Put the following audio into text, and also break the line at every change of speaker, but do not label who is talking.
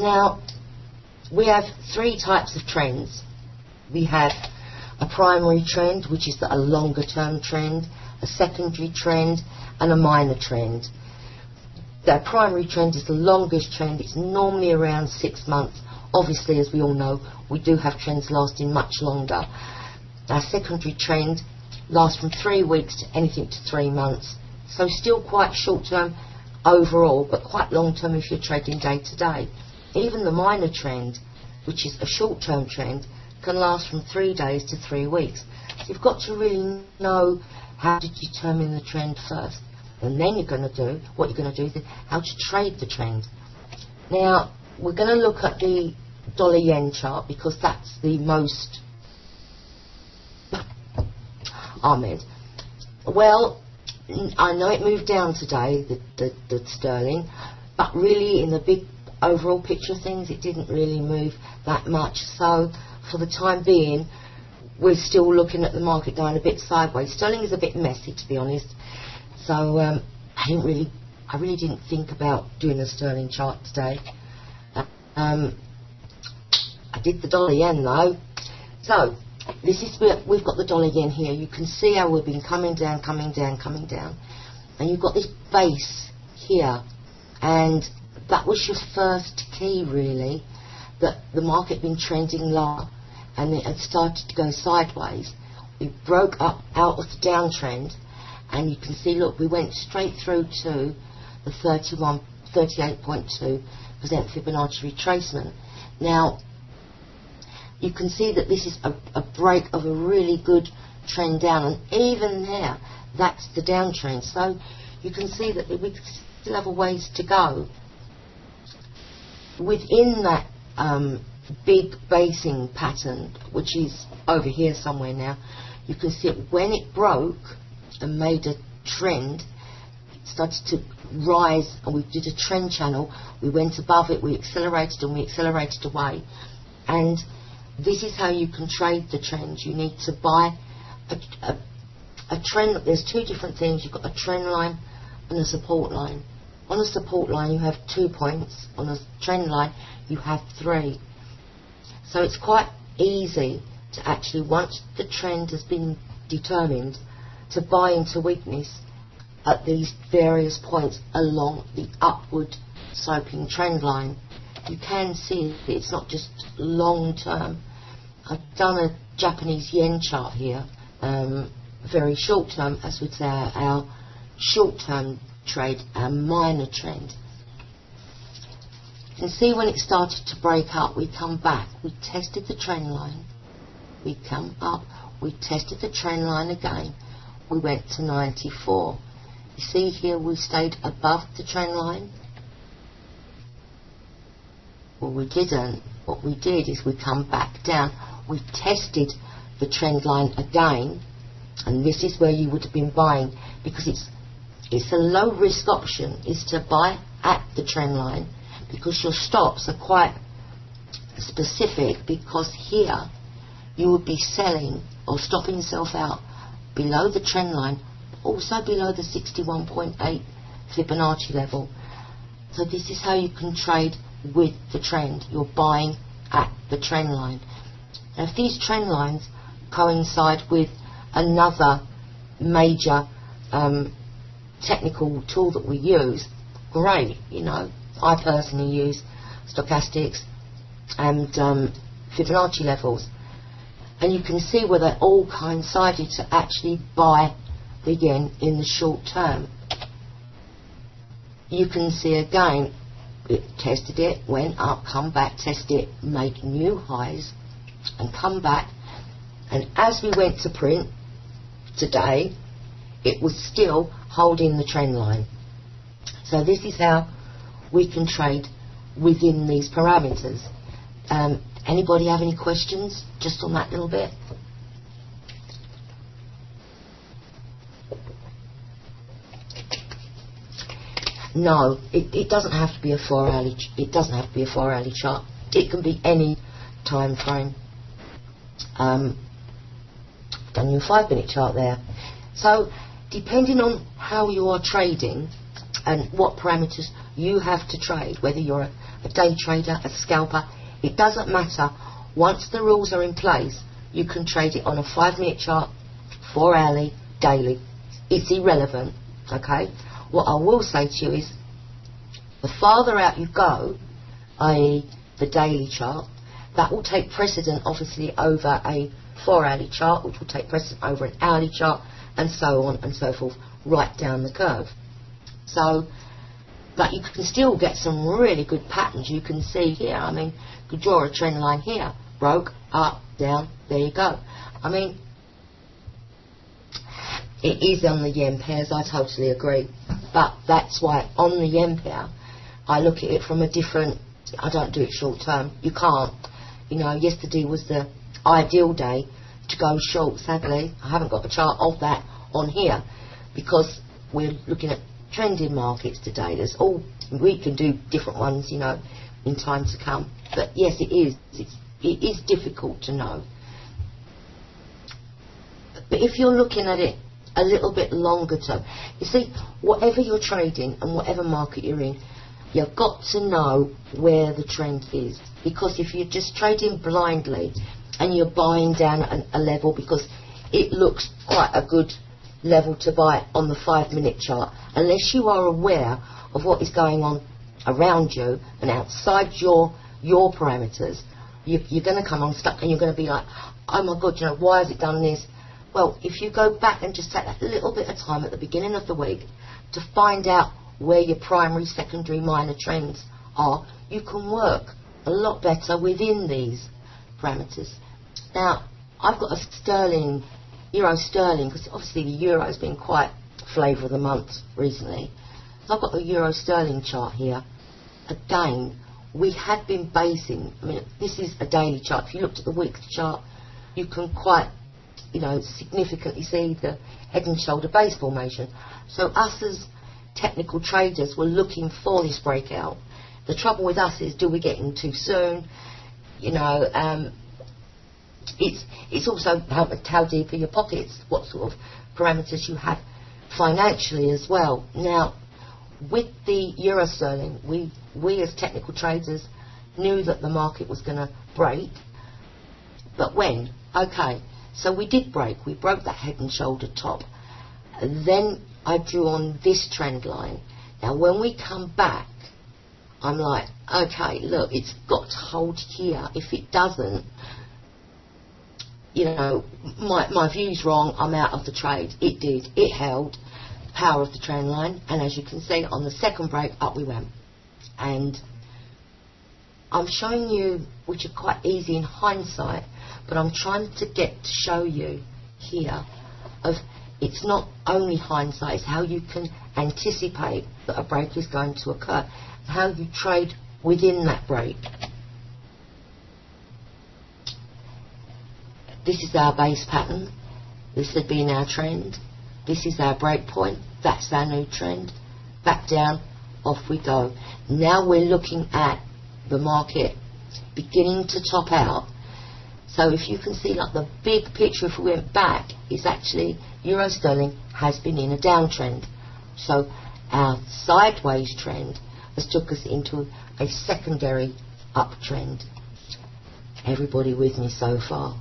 Now, we have three types of trends. We have a primary trend, which is a longer term trend, a secondary trend, and a minor trend. The primary trend is the longest trend. It's normally around 6 months. Obviously, as we all know, we do have trends lasting much longer. Our secondary trend lasts from 3 weeks to anything to 3 months. So still quite short term overall, but quite long term if you're trading day to day. Even the minor trend, which is a short term trend, can last from 3 days to 3 weeks. So you've got to really know how to determine the trend first. And then you're going to do, what you're going to do is how to trade the trend. Now, we're going to look at the dollar yen chart because that's the most... Ahmed. Well, I know it moved down today, the sterling, but really in the big overall picture of things, it didn't really move that much. So, for the time being, we're still looking at the market going a bit sideways. Sterling is a bit messy, to be honest. So, I really didn't think about doing a sterling chart today. I did the dollar yen though. So, this is where we've got the dollar yen here. You can see how we've been coming down, and you've got this base here, and that was your first key really, that the market had been trending lower and it had started to go sideways. We broke up out of the downtrend, and you can see, look, we went straight through to the 38.2% Fibonacci retracement. Now, you can see that this is a break of a really good trend down, and even there, that's the downtrend. So you can see that we still have a ways to go. Within that big basing pattern, which is over here somewhere now, you can see it when it broke and made a trend, it started to rise, and we did a trend channel. We went above it, we accelerated, and we accelerated away. And this is how you can trade the trend. You need to buy a trend. There's two different things. You've got a trend line and a support line. On a support line you have 2 points. On a trend line you have 3. So it's quite easy to actually, once the trend has been determined, to buy into weakness at these various points along the upward sloping trend line. You can see that it's not just long term. I've done a Japanese yen chart here, very short term, as we'd say our short term trade, our minor trend. You can see when it started to break up, we come back, we tested the trend line, we come up, we tested the trend line again, we went to 94. You see here we stayed above the trend line. Well, we didn't. What we did is we come back down. We tested the trend line again, and this is where you would have been buying, because it's a low risk option, is to buy at the trend line, because your stops are quite specific, because here you would be selling or stopping yourself out below the trend line, also below the 61.8 Fibonacci level. So this is how you can trade with the trend. You're buying at the trend line. Now, if these trend lines coincide with another major technical tool that we use, great. You know, I personally use stochastics and Fibonacci levels, and you can see where they all coincided to actually buy the yen in the short term. You can see again, it tested it, went up, come back, tested it, made new highs, and come back. And as we went to print today, it was still holding the trend line. So this is how we can trade within these parameters. Anybody have any questions just on that little bit? No, it doesn't have to be a 4-hourly. It doesn't have to be a 4-hourly chart. It can be any time frame. Done your 5-minute chart there. So, depending on how you are trading and what parameters you have to trade, whether you're a day trader, a scalper, it doesn't matter. Once the rules are in place, you can trade it on a 5-minute chart, 4 hourly, daily. It's irrelevant, okay? What I will say to you is, the farther out you go, i.e. the daily chart, that will take precedent obviously over a 4-hourly chart, which will take precedent over an hourly chart, and so on and so forth, right down the curve. So, but you can still get some really good patterns. You can see here, I mean, you could draw a trend line here, broke, up, down, there you go. I mean, it is on the yen pairs, I totally agree, but that's why on the yen pair, I look at it from a different, I don't do it short term, you can't. You know, yesterday was the ideal day to go short. Sadly, I haven't got a chart of that on here because we're looking at trending markets today. There's all, we can do different ones, you know, in time to come. But yes, it is difficult to know. But if you're looking at it a little bit longer term, you see, whatever you're trading and whatever market you're in, you've got to know where the trend is. Because if you're just trading blindly and you're buying down at a level because it looks quite a good level to buy on the 5-minute chart, unless you are aware of what is going on around you and outside your parameters, you're going to come unstuck and you're going to be like, oh my God, you know, why has it done this? Well, if you go back and just take that little bit of time at the beginning of the week to find out where your primary, secondary, minor trends are, you can work a lot better within these parameters. Now, I've got a sterling, euro sterling, because obviously the euro has been quite flavour of the month recently. So I've got the euro sterling chart here. Again, we had been basing, I mean, this is a daily chart. If you looked at the weekly chart, you can quite, you know, significantly see the head and shoulder base formation. So us as technical traders were looking for this breakout. The trouble with us is, do we get in too soon? You know, it's also how deep are your pockets, what sort of parameters you have financially as well. Now, with the euro sterling, we as technical traders knew that the market was going to break, but when? Okay, so we did break. We broke that head and shoulder top. And then I drew on this trend line. Now, when we come back, I'm like, okay, look, it's got to hold here. If it doesn't, you know, my view's wrong, I'm out of the trade. It did. It held. Power of the trend line. And as you can see, on the second break, up we went. And I'm showing you, which are quite easy in hindsight, but I'm trying to get to show you here of it's not only hindsight, it's how you can anticipate that a break is going to occur, how you trade within that break. This is our base pattern. This had been our trend. This is our break point. That's our new trend. Back down, off we go. Now we're looking at the market beginning to top out. So if you can see, like, the big picture, if we went back, is actually euro sterling has been in a downtrend. So our sideways trend has took us into a secondary uptrend. Everybody with me so far?